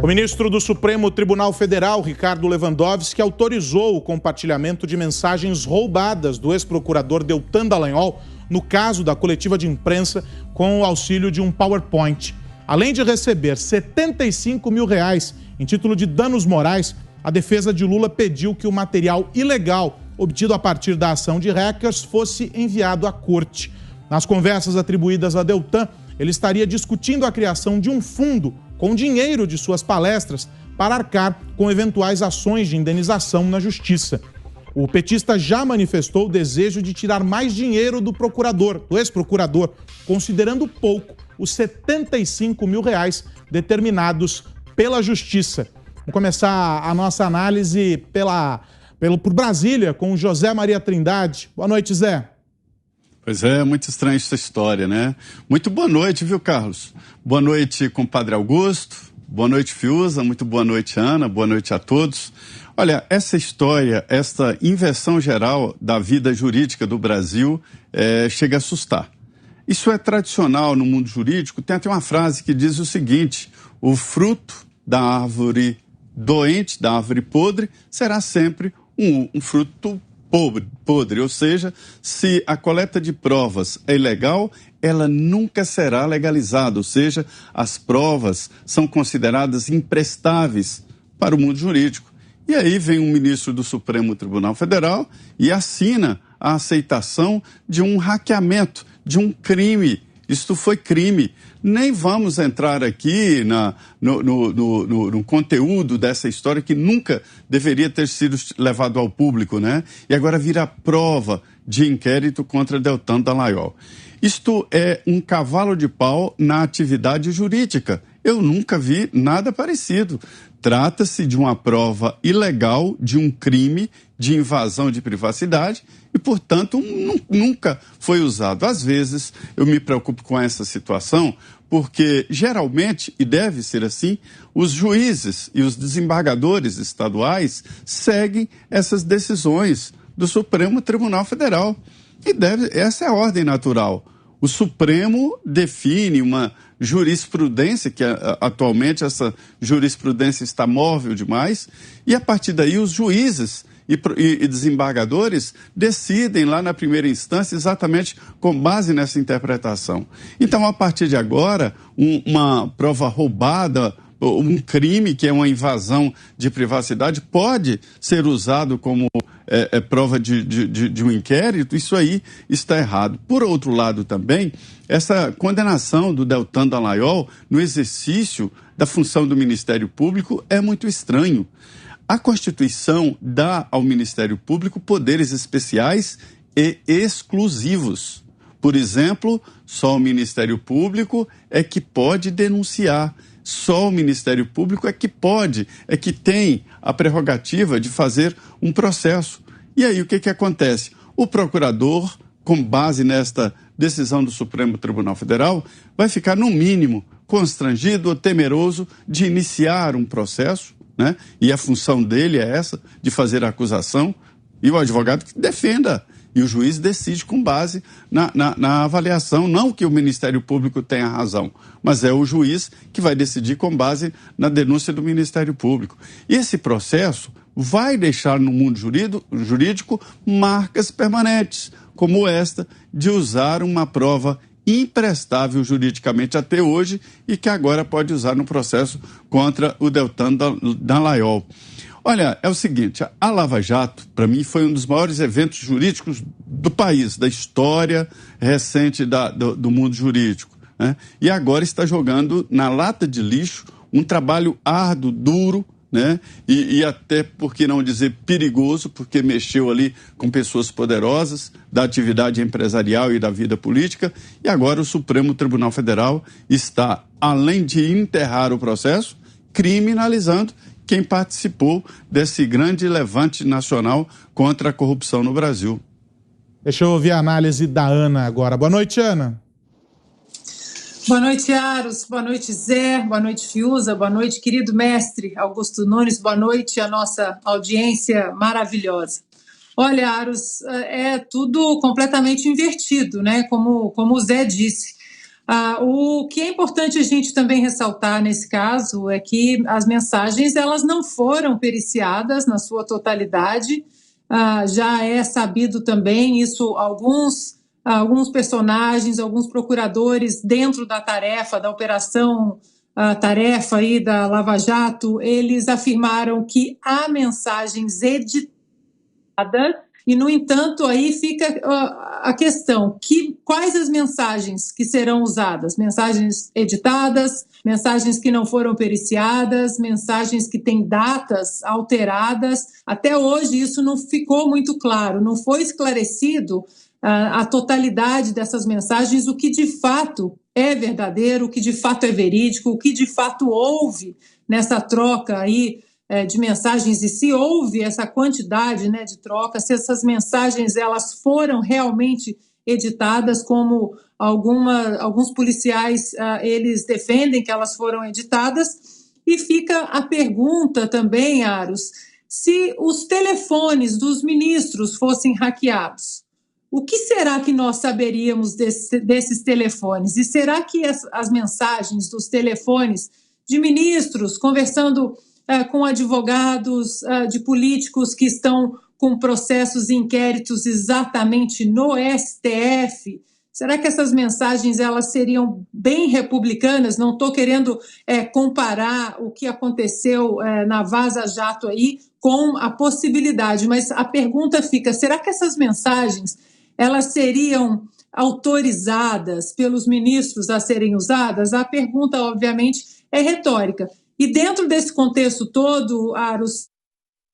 O ministro do Supremo Tribunal Federal, Ricardo Lewandowski, autorizou o compartilhamento de mensagens roubadas do ex-procurador Deltan Dallagnol no caso da coletiva de imprensa com o auxílio de um PowerPoint. Além de receber R$75 mil em título de danos morais, a defesa de Lula pediu que o material ilegal obtido a partir da ação de hackers fosse enviado à corte. Nas conversas atribuídas a Deltan, ele estaria discutindo a criação de um fundo com dinheiro de suas palestras para arcar com eventuais ações de indenização na justiça. O petista já manifestou o desejo de tirar mais dinheiro do ex-procurador, considerando pouco os R$75 mil determinados pela justiça. Vamos começar a nossa análise por Brasília com o José Maria Trindade. Boa noite, Zé. Pois é, muito estranha essa história, né? Muito boa noite, viu, Carlos? Boa noite, compadre Augusto. Boa noite, Fiuza. Muito boa noite, Ana. Boa noite a todos. Olha, essa história, essa inversão geral da vida jurídica do Brasil chega a assustar. Isso é tradicional no mundo jurídico. Tem até uma frase que diz o seguinte: o fruto da árvore doente, da árvore podre, será sempre um fruto podre, ou seja, se a coleta de provas é ilegal, ela nunca será legalizada, ou seja, as provas são consideradas imprestáveis para o mundo jurídico. E aí vem um ministro do Supremo Tribunal Federal e assina a aceitação de um hackeamento, de um crime. Isto foi crime. Nem vamos entrar aqui no conteúdo dessa história que nunca deveria ter sido levado ao público, né? E agora vira prova de inquérito contra Deltan Dallagnol. Isto é um cavalo de pau na atividade jurídica. Eu nunca vi nada parecido. Trata-se de uma prova ilegal de um crime de invasão de privacidade e, portanto, nunca foi usado. Às vezes, eu me preocupo com essa situação porque, geralmente, e deve ser assim, os juízes e os desembargadores estaduais seguem essas decisões do Supremo Tribunal Federal. E essa é a ordem natural. O Supremo define uma jurisprudência, que atualmente essa jurisprudência está móvel demais, e a partir daí os juízes e desembargadores decidem lá na primeira instância exatamente com base nessa interpretação. Então, a partir de agora, uma prova roubada, um crime que é uma invasão de privacidade pode ser usado como prova de um inquérito. Isso aí está errado. Por outro lado também, essa condenação do Deltan Dallagnol no exercício da função do Ministério Público é muito estranho. A Constituição dá ao Ministério Público poderes especiais e exclusivos. Por exemplo, só o Ministério Público é que pode denunciar. Só o Ministério Público é que tem a prerrogativa de fazer um processo. E aí o que acontece? O procurador, com base nesta decisão do Supremo Tribunal Federal, vai ficar, no mínimo, constrangido ou temeroso de iniciar um processo, né? E a função dele é essa, de fazer a acusação, e o advogado que defenda. E o juiz decide com base na avaliação, não que o Ministério Público tenha razão, mas é o juiz que vai decidir com base na denúncia do Ministério Público. E esse processo vai deixar no mundo jurídico marcas permanentes, como esta de usar uma prova imprestável juridicamente até hoje e que agora pode usar no processo contra o Deltan Dallagnol. Olha, é o seguinte, a Lava Jato, para mim, foi um dos maiores eventos jurídicos do país, da história recente do mundo jurídico, né? E agora está jogando na lata de lixo um trabalho árduo, duro, né? E até, por que não dizer, perigoso, porque mexeu ali com pessoas poderosas da atividade empresarial e da vida política, e agora o Supremo Tribunal Federal está, além de enterrar o processo, criminalizando quem participou desse grande levante nacional contra a corrupção no Brasil. Deixa eu ouvir a análise da Ana agora. Boa noite, Ana. Boa noite, Aros. Boa noite, Zé. Boa noite, Fiuza. Boa noite, querido mestre Augusto Nunes. Boa noite à nossa audiência maravilhosa. Olha, Aros, é tudo completamente invertido, né? Como o Zé disse. O que é importante a gente também ressaltar nesse caso é que as mensagens elas não foram periciadas na sua totalidade. Já é sabido também isso, alguns personagens, alguns procuradores dentro da tarefa, da operação tarefa aí da Lava Jato, eles afirmaram que há mensagens editadas e, no entanto, aí fica a questão, quais as mensagens que serão usadas? Mensagens editadas, mensagens que não foram periciadas, mensagens que têm datas alteradas. Até hoje isso não ficou muito claro, não foi esclarecido a totalidade dessas mensagens, o que de fato é verdadeiro, o que de fato é verídico, o que de fato houve nessa troca aí de mensagens e se houve essa quantidade, né, de troca, se essas mensagens elas foram realmente editadas, como alguns policiais eles defendem que elas foram editadas. E fica a pergunta também, Aros, se os telefones dos ministros fossem hackeados, o que será que nós saberíamos desses telefones? E será que as mensagens dos telefones de ministros conversando com advogados de políticos que estão com processos e inquéritos exatamente no STF, será que essas mensagens elas seriam bem republicanas? Não estou querendo comparar o que aconteceu na Vaza Jato aí com a possibilidade, mas a pergunta fica, será que essas mensagens elas seriam autorizadas pelos ministros a serem usadas? A pergunta, obviamente, é retórica. E dentro desse contexto todo, Aros,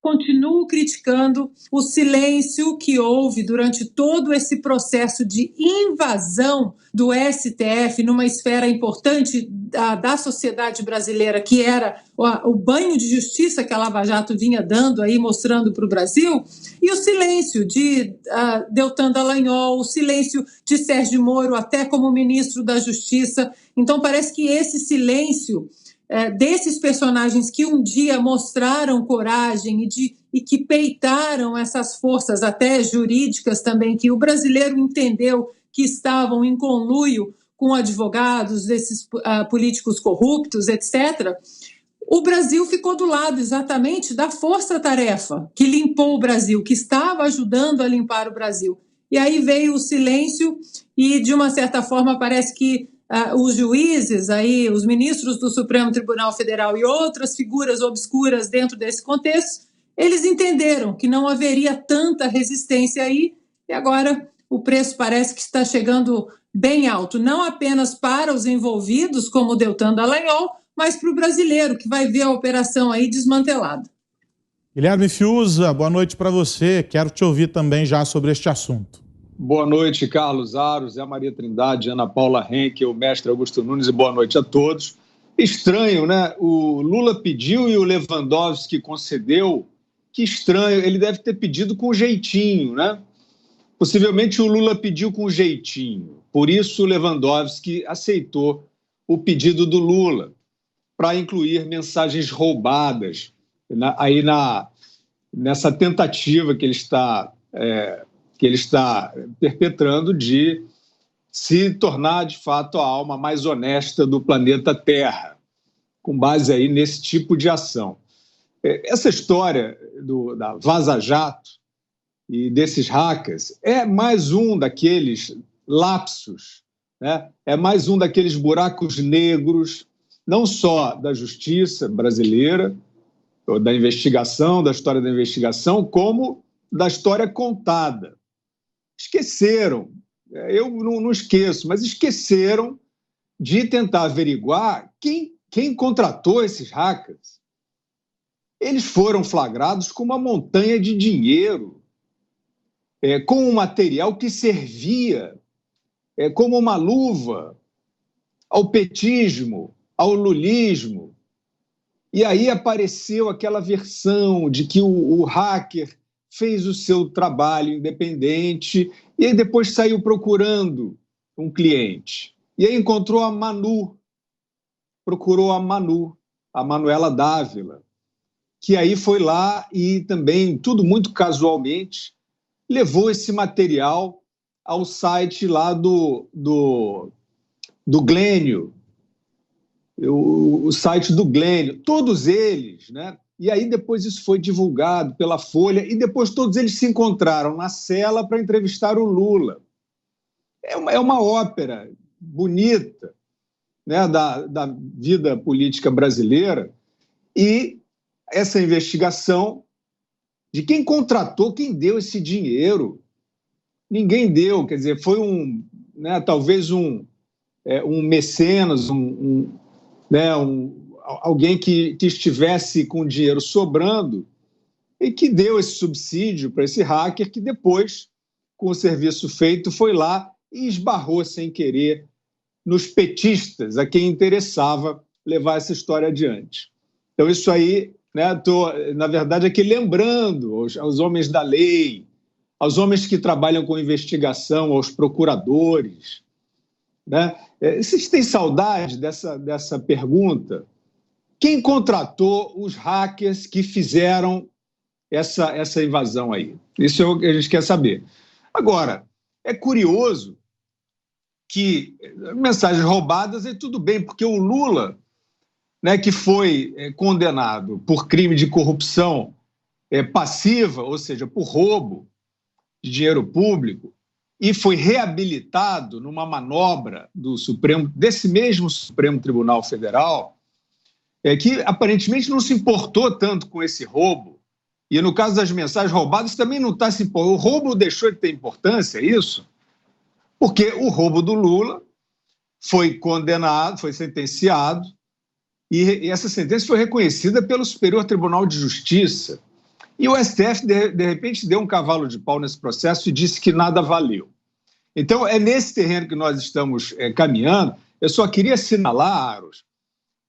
continuo criticando o silêncio que houve durante todo esse processo de invasão do STF numa esfera importante da sociedade brasileira, que era o banho de justiça que a Lava Jato vinha dando aí, mostrando para o Brasil, e o silêncio de Deltan Dallagnol, o silêncio de Sérgio Moro, até como ministro da Justiça. Então, parece que esse silêncio desses personagens que um dia mostraram coragem e que peitaram essas forças até jurídicas também, que o brasileiro entendeu que estavam em conluio com advogados desses políticos corruptos, etc., o Brasil ficou do lado exatamente da força-tarefa que limpou o Brasil, que estava ajudando a limpar o Brasil. E aí veio o silêncio e, de uma certa forma, parece que os juízes, aí, os ministros do Supremo Tribunal Federal e outras figuras obscuras dentro desse contexto, eles entenderam que não haveria tanta resistência aí e agora o preço parece que está chegando bem alto, não apenas para os envolvidos, como o Deltan Dallagnol, mas para o brasileiro, que vai ver a operação aí desmantelada. Guilherme Fiuza, boa noite para você. Quero te ouvir também já sobre este assunto. Boa noite, Carlos Aros, Zé Maria Trindade, Ana Paula Henke, o mestre Augusto Nunes, e boa noite a todos. Estranho, né? O Lula pediu e o Lewandowski concedeu. Que estranho, ele deve ter pedido com jeitinho, né? Possivelmente o Lula pediu com jeitinho. Por isso o Lewandowski aceitou o pedido do Lula para incluir mensagens roubadas nessa tentativa que ele está perpetrando de se tornar, de fato, a alma mais honesta do planeta Terra, com base aí nesse tipo de ação. Essa história da Vaza Jato e desses hackers é mais um daqueles lapsos, né? É mais um daqueles buracos negros, não só da justiça brasileira, ou da investigação, da história da investigação, como da história contada. Esqueceram, eu não esqueço, mas esqueceram de tentar averiguar quem contratou esses hackers. Eles foram flagrados com uma montanha de dinheiro, com um material que servia como uma luva ao petismo, ao lulismo. E aí apareceu aquela versão de que o hacker fez o seu trabalho independente e aí depois saiu procurando um cliente. E aí encontrou a Manu, procurou a Manu, a Manuela Dávila, que aí foi lá e também, tudo muito casualmente, levou esse material ao site lá do do Glênio, o site do Glênio, todos eles, né? E aí depois isso foi divulgado pela Folha e depois todos eles se encontraram na cela para entrevistar o Lula. É uma ópera bonita, né, da vida política brasileira, e essa investigação de quem contratou, quem deu esse dinheiro. Ninguém deu, quer dizer, foi talvez um mecenas, alguém que estivesse com dinheiro sobrando e que deu esse subsídio para esse hacker que depois, com o serviço feito, foi lá e esbarrou sem querer nos petistas, a quem interessava levar essa história adiante. Então isso aí, né, estou, na verdade, aqui lembrando aos homens da lei, aos homens que trabalham com investigação, aos procuradores, né? Vocês têm saudade dessa pergunta? Quem contratou os hackers que fizeram essa invasão aí? Isso é o que a gente quer saber. Agora, é curioso que mensagens roubadas é tudo bem, porque o Lula, né, que foi condenado por crime de corrupção passiva, ou seja, por roubo de dinheiro público, e foi reabilitado numa manobra desse mesmo Supremo Tribunal Federal, que aparentemente não se importou tanto com esse roubo, e no caso das mensagens roubadas também não está se importando. O roubo deixou de ter importância, é isso? Porque o roubo do Lula foi condenado, foi sentenciado, e essa sentença foi reconhecida pelo Superior Tribunal de Justiça. E o STF, de repente, deu um cavalo de pau nesse processo e disse que nada valeu. Então, é nesse terreno que nós estamos caminhando. Eu só queria assinalar, Aros,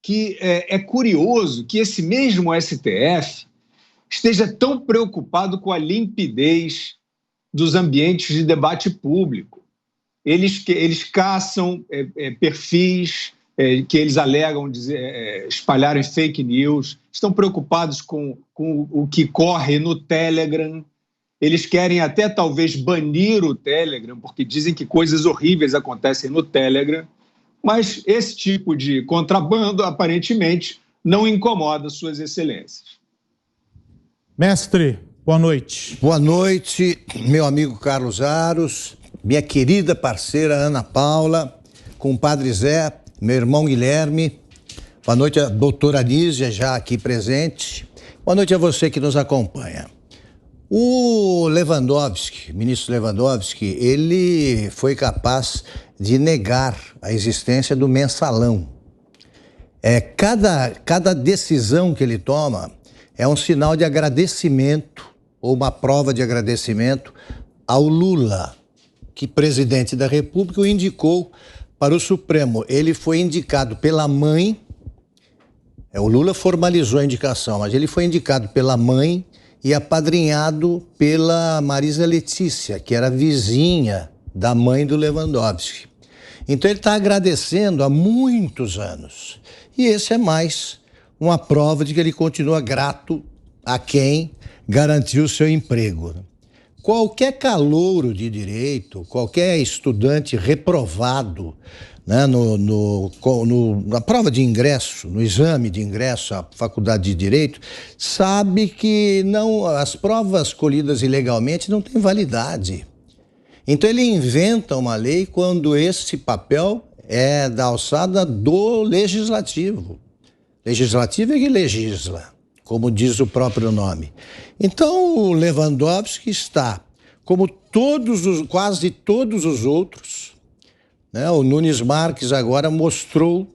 que é curioso que esse mesmo STF esteja tão preocupado com a limpidez dos ambientes de debate público. Eles caçam perfis que eles alegam espalharem fake news, estão preocupados com o que corre no Telegram. Eles querem até talvez banir o Telegram, porque dizem que coisas horríveis acontecem no Telegram, mas esse tipo de contrabando aparentemente não incomoda suas excelências. Mestre, boa noite. Boa noite, meu amigo Carlos Aros, minha querida parceira Ana Paula, compadre Zé, meu irmão Guilherme. Boa noite a doutora Anísia, já aqui presente. Boa noite a você que nos acompanha. O Lewandowski, ministro Lewandowski, ele foi capaz de negar a existência do mensalão. Cada decisão que ele toma é um sinal de agradecimento ou uma prova de agradecimento ao Lula, que presidente da República o indicou para o Supremo. Ele foi indicado pela mãe, o Lula formalizou a indicação, mas ele foi indicado pela mãe e apadrinhado pela Marisa Letícia, que era vizinha da mãe do Lewandowski. Então ele está agradecendo há muitos anos. E esse é mais uma prova de que ele continua grato a quem garantiu o seu emprego. Qualquer calouro de direito, qualquer estudante reprovado, né, na prova de ingresso, no exame de ingresso à faculdade de Direito, sabe que as provas colhidas ilegalmente não têm validade. Então ele inventa uma lei quando esse papel é da alçada do Legislativo. Legislativo é que legisla, como diz o próprio nome. Então o Lewandowski está, como quase todos os outros, né? O Nunes Marques agora mostrou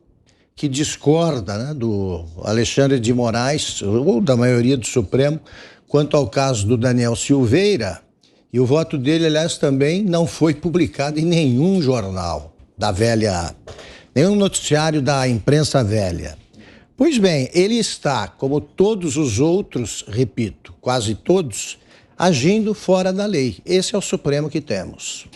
que discorda, né, do Alexandre de Moraes, ou da maioria do Supremo, quanto ao caso do Daniel Silveira, e o voto dele, aliás, também não foi publicado em nenhum jornal nenhum noticiário da imprensa velha. Pois bem, ele está, como todos os outros, repito, quase todos, agindo fora da lei. Esse é o Supremo que temos.